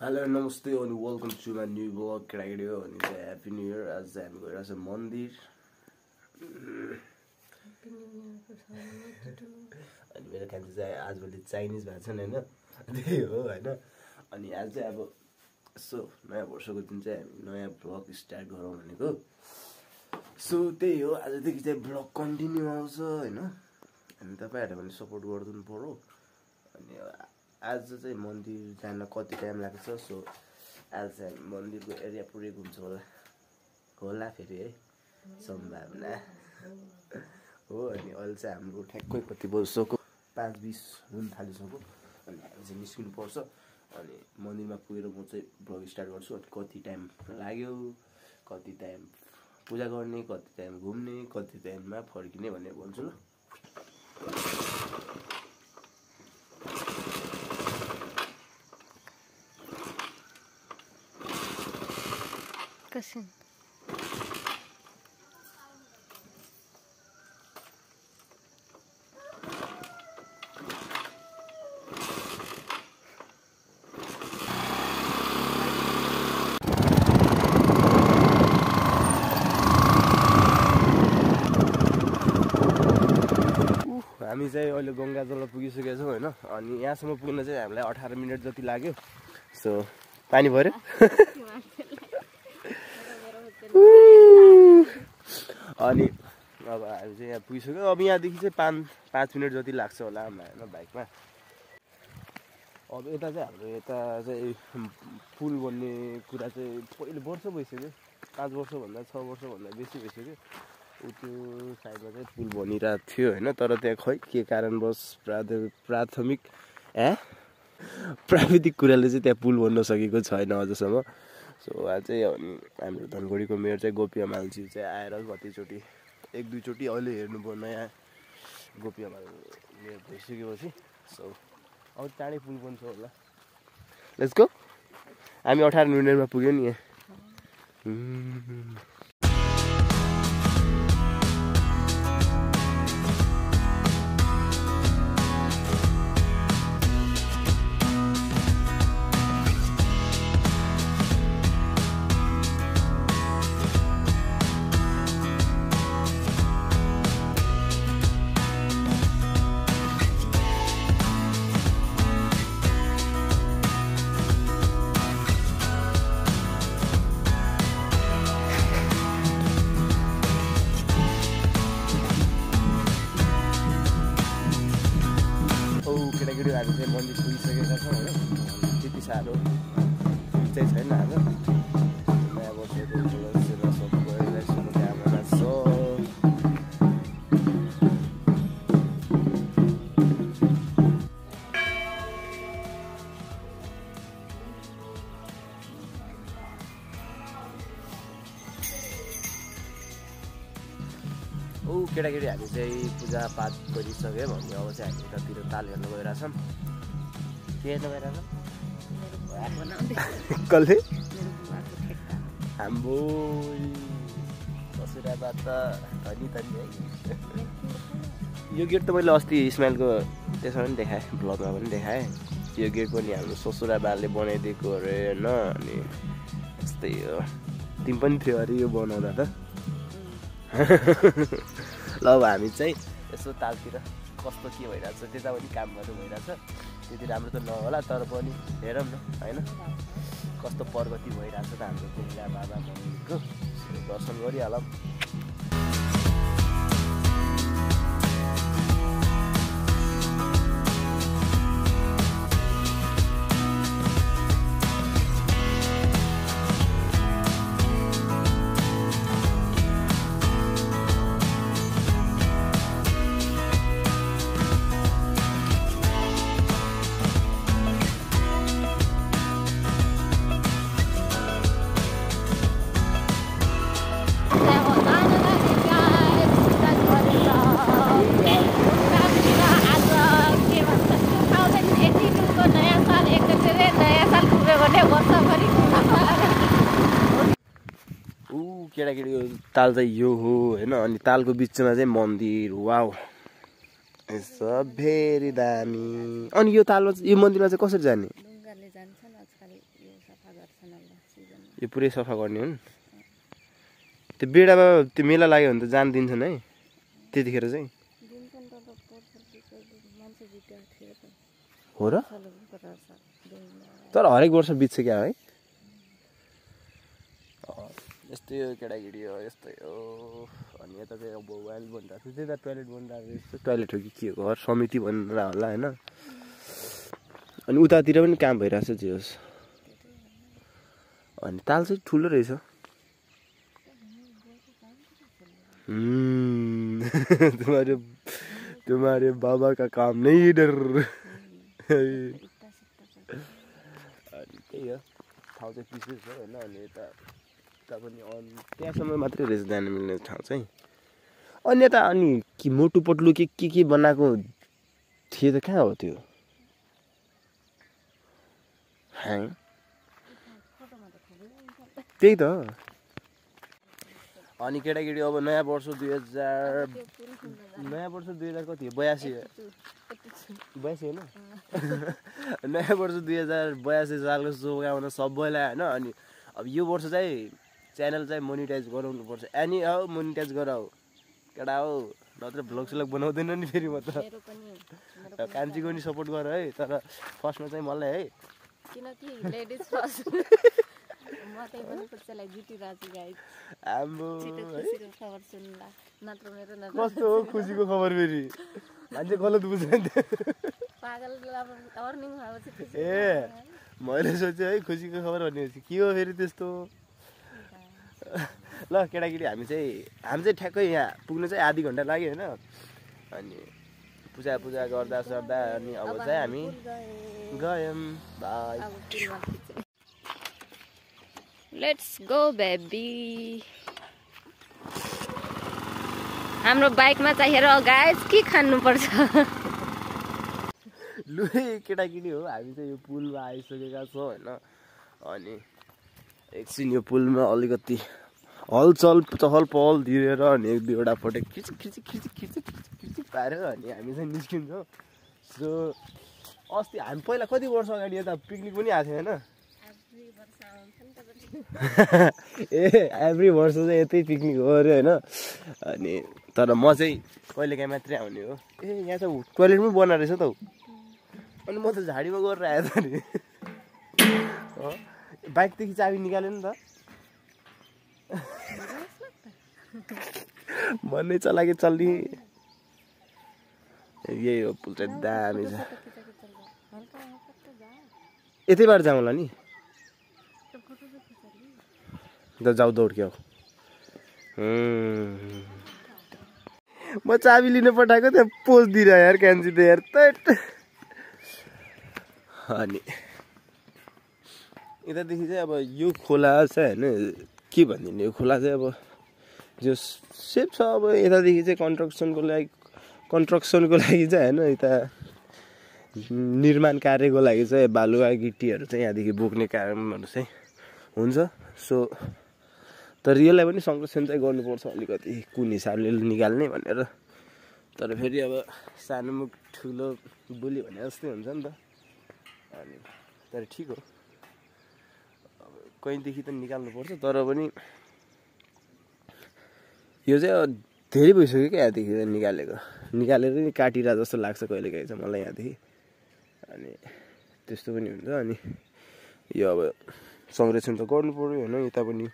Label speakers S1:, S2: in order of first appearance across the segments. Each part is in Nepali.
S1: हेलो नमस्ते अनि welcome to my new blog केटाकेटी हो अनि चाहिँ ह्याप्पी न्यू इयर। आज चाहिँ हामी गइरहेको छ मन्दिर अनि मेरो खान्छ चाहिँ आजभोलि चाइनिज भएको छ नि होइन त्यही हो होइन। अनि आज चाहिँ अब यसो नयाँ वर्षको दिन चाहिँ हामी नयाँ ब्लग स्टार्ट गरौँ भनेको। सो त्यही हो, आजदेखि चाहिँ ब्लग कन्टिन्यू आउँछ होइन। अनि तपाईँहरूले पनि सपोर्ट गरिदिनु पर्यो। अनि आज चाहिँ मन्दिर जान कति टाइम लाग्छ, सो आज चाहिँ मन्दिरको एरिया पुरै घुम्छ होला फेरि है, सम्भावना हो। अनि अहिले चाहिँ हाम्रो ठ्याक्कै कति बजिसक्यो, 5:20 हुन थालिसक्यो। अनि हामी चाहिँ निस्किनु पर्छ। अनि मन्दिरमा पुगेर म चाहिँ ब्लग स्टार्ट गर्छु। अनि कति टाइम लाग्यो, कति टाइम पूजा गर्ने, कति टाइम घुम्ने, कति टाइममा फर्किने भनेर भन्छु ल।
S2: कसिन
S1: हामी चाहिँ अहिले गङ्गाजल पुगिसकेका छौँ होइन। अनि यहाँसम्म पुग्न चाहिँ हामीलाई 18 मिनट जति लाग्यो। सो पानी भर्यो अनि अब हामी चाहिँ यहाँ पुगिसक्यो। अब यहाँदेखि चाहिँ 5 मिनट जति लाग्छ होला हामीलाई होइन बाइकमा। अब यता चाहिँ हाम्रो यता चाहिँ पुल बन्ने कुरा चाहिँ पहिले वर्ष भइसक्यो, 5 वर्षभन्दा 6 वर्षभन्दा बेसी भइसक्यो। त्यो साइडमा चाहिँ पुल बनिरहेको थियो होइन। तर त्यहाँ खै के कारणवश प्राविधिक कुराले चाहिँ त्यहाँ पुल बन्न सकेको छैन अझसम्म। सो आज चाहिँ हाम्रो धनगढीको मेयर चाहिँ गोपी हमालजी चाहिँ आएर कतिचोटि 1-2 चोटि अहिले हेर्नुभयो नयाँ गोपी हमाल मेयर भइसकेपछि। सो अब चाँडै पुल बन्छ होला। Let's go. हामी 18 मिनटमा पुग्यो नि यहाँ। केटाकेटी हामी चाहिँ मन्दिर पुगिसकेका छौँ होइन। त्यति साह्रो चाहिँ छैन हाम्रो नयाँ वर्षको सेवा सब गरिरहेको कामना छ। केटाकेटी हामी चाहिँ पूजापाठ गरिसक्यौँ। भने अब चाहिँ हामी यतातिर ताल हेर्नु गइरहेछौँ। के हेर्नु गइरहेछ कसले? हाम्रो ससुराबाट धनी है। यो गेट त मैले अस्ति इस्माइलको त्यसमा पनि देखाएँ, ब्लगमा पनि देखाएँ। यो गेट पनि हाम्रो ससुराबाले बनाइदिएको अरे होइन। अनि यस्तै हो, तिमी पनि थियो अरे यो बनाउँदा त। ल अब हामी चाहिँ यसो तालतिर कस्तो के भइरहेछ, त्यता पनि कामहरू भइरहेछ। त्यति राम्रो त नहोला तर पनि हेरौँ न होइन कस्तो प्रगति भइरहेछ त हाम्रो गुम्बा बाबा मन्दिरको। दर्शन गरिहालौँ। केटाकेटीको ताल चाहिँ यो हो होइन। अनि तालको बिचमा चाहिँ मन्दिर। वाउ, सब भेरी दामी। अनि यो तालमा यो मन्दिरमा चाहिँ कसरी जाने?
S2: ढुङ्गाले जान्छन् आजकल।
S1: यो पुरै सफा गर्ने हो नि त्यो बेडामा त्यो मेला लाग्यो भने त जान दिन्छन् है त्यतिखेर चाहिँ हो र तर हरेक वर्ष बित्छ क्या है यस्तै हो केटाकेटी हो यस्तै हो अनि यता चाहिँ अब वाइल्ड बनिरहेको थियो त्यता टोइलेट बनिरहेको यस्तो टोइलेट हो कि के हो घर समिति बनेर होला होइन अनि उतातिर पनि काम भइरहेको छ जे होस् अनि ताल चाहिँ ठुलो रहेछ तुम्हारे बाबा का काम नहीं इधर अनि त्यही हो ठाउँ चाहिँ पिसेस हो होइन अनि यता पनि त्यहाँसम्म मात्रै रहेछ जान मिल्ने ठाउँ चाहिँ अनि यता अनि कि मोटु पट्लु के बनाएको थियो त कहाँ हो त्यो त्यही त अनि केटाकेटी अब नयाँ वर्ष 2000 कति 82 होइन नयाँ वर्ष 2082 सालको शुभकामना सबैलाई होइन अनि अब यो वर्ष चाहिँ च्यानल चाहिँ मोनिटाइज गराउनु पर्छ एनी हो मोनिटाइज गराऊ केटा हो नत्र भ्लग स्लग बनाउँदैन नि फेरि म त कान्छीको नि सपोर्ट गर है तर फर्स्टमा चाहिँ मलाई है
S2: किनकि लेडिज फर्स्ट म चाहिँ भन्नुपर्छ लाई जिटी राजु गाइस
S1: आम्बो
S2: खुसीको खबर सुन्ला नत्र मेरो
S1: कस्तो हो खुसीको खबर फेरि मान्छे गलत बुझ्दैन
S2: पागल अर्निङ भएको
S1: ए मैले सोचे है खुसीको खबर भनेपछि के हो फेरि त्यस्तो ल केटाकेटी हामी चाहिँ ठ्याक्कै यहाँ पुग्नु चाहिँ आधी घन्टा लाग्यो होइन अनि पूजा गर्दा सर्दा अनि अब चाहिँ हामी गयौँ बाई
S2: लेट्स गो बेबी हाम्रो बाइकमा चाहिँ हेर गाइस के खानुपर्छ
S1: लु केटाकेटी हो हामी चाहिँ यो पुलमा आइसकेका छौँ होइन अनि एकछिन यो पुलमा अलिकति हलचल चहल पहल दिएर अनि एक दुईवटा फोटो खिची पारेर अनि हामी चाहिँ निस्किन्छौँ सो अस्ति हामी पहिला कति वर्ष अगाडि यता पिकनिक पनि आएको थियो होइन ए एभ्री वर्ष चाहिँ यतै पिकनिक हो अरे होइन अनि तर म चाहिँ कहिलेकाहीँ मात्रै आउने हो ए यहाँ त टोइलेट पनि बनाएको रहेछ त अनि म त झाडीमा गरेर आएँ त नि बाइकदेखि चाबी निकाल्यो नि त भन्नै चलाके चल्ने यही हो पुल चाहिँ दामी छ यतैबाट जाउँ होला नि त जाऊ दौड क्या म चाबी लिन पठाएको त्यहाँ पोज दिइरह यार क्यान्सी त यार अनि यतादेखि चाहिँ अब यो खोला चाहिँ होइन के भनिदिने यो खोला चाहिँ अब जो सेफ छ अब यतादेखि चाहिँ कन्स्ट्रक्सनको लागि चाहिँ होइन यता निर्माण कार्यको लागि चाहिँ बालुवा गिट्टीहरू चाहिँ यहाँदेखि बोक्ने कामहरू चाहिँ हुन्छ सो तर यसलाई पनि संरक्षण चाहिँ गर्नुपर्छ अलिकति कुन हिसाबले निकाल्ने भनेर तर फेरि अब सानो मुख ठुलो बोली भने जस्तै हुन्छ नि त अनि तर ठिक हो अब कहीँदेखि त निकाल्नुपर्छ तर पनि यो चाहिँ धेरै भइसक्यो क्या यहाँदेखि निकालेर नि काटिरा जस्तो लाग्छ कहिलेकाहीँ चाहिँ मलाई यहाँदेखि अनि त्यस्तो पनि हुन्छ अनि यो अब संरक्षण त गर्नु पर्यो होइन यता पनि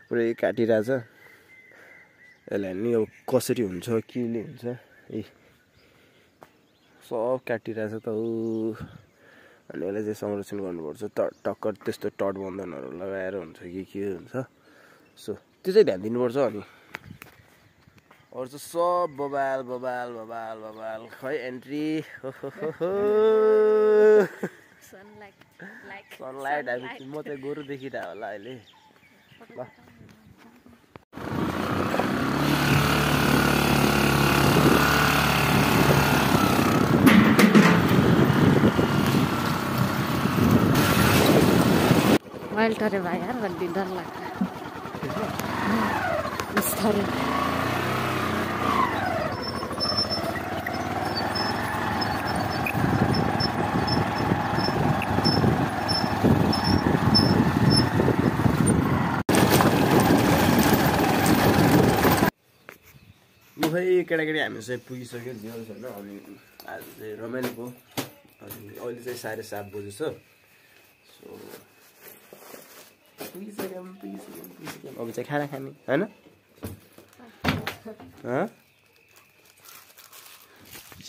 S1: पुरै काटिरहेछ यसलाई नि अब कसरी हुन्छ केले हुन्छ ए सब काटिरहेछ त अनि यसलाई चाहिँ संरक्षण गर्नुपर्छ टक्कर त्यस्तो टट बन्धनहरू लगाएर हुन्छ कि के हुन्छ सो त्यो चाहिँ ध्यान दिनुपर्छ अनि अरू चाहिँ सब बबाल खै एन्ट्री सनलाइट हामी म चाहिँ गोरु देखिरह होला अहिले ल
S2: वाइल्ड टरे भाइ यार भन्ने डर लाग्छ बिस्तारै
S1: केटाकेटी हामी चाहिँ पुगिसक्यो जेल छैन अनि आज चाहिँ रमाइलो भयो अनि अहिले चाहिँ 7:30 बजेछ सो पुगिसक्यौँ अब चाहिँ खाना खाने होइन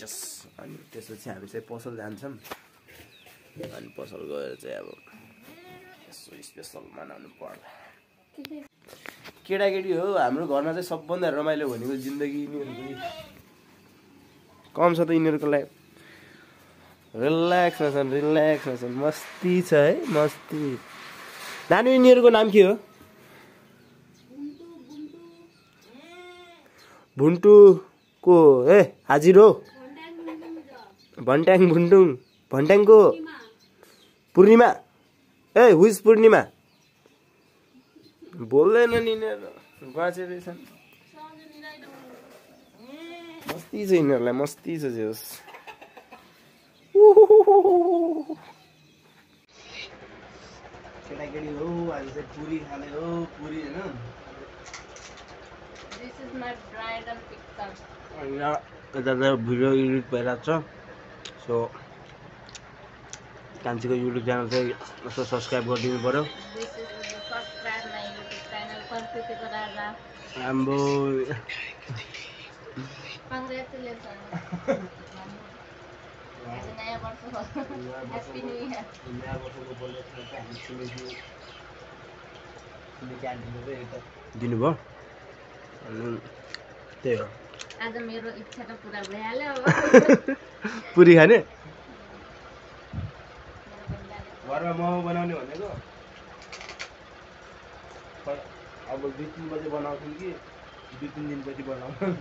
S1: यस अनि त्यसपछि हामी चाहिँ पसल जान्छौँ अनि पसल गएर चाहिँ अब यसो स्पेसल मनाउनु पर्ला केटाकेटी हो हाम्रो घरमा चाहिँ सबभन्दा रमाइलो भनेको जिन्दगी यिनीहरूको कम छ त यिनीहरूको लागि रिल्याक्समा छन् मस्ती छ है मस्ती नानी यिनीहरूको नाम के हो भुन्टुको ए हाजिर हो भन्ट्याङ भुन्टुङ भन्ट्याङको पूर्णिमा ए हुइज पूर्णिमा बोल्दैन नि यिनीहरू बाँचे रहेछन् मस्ती छ यिनीहरूलाई मस्ती छ जेस केटाकेटी हो आज चाहिँ पुरी खाने हो पुरी होइन
S2: This is my bridal picture.
S1: यता त भिडियो एडिट भइरहेको छ सो कान्छीको युट्युब च्यानल चाहिँ यसो सब्सक्राइब गरिदिनु पर्यो
S2: This is subscribe my YouTube channel Pankutiko Raja.
S1: आम्बो
S2: Congratulations. आज नयाँ वर्ष हो. Happy New Year.
S1: नयाँ वर्षको बोलेको छ हामी दिनुभयो अनि त्यही हो
S2: आज मेरो इच्छा त पुरा भइहाल्यो अब.
S1: पुरी खाने घरमा मोमो बनाउने भनेको अब 2-3 बजे बनाउँछौँ कि 2-3 दिनपछि बनाउँछौँ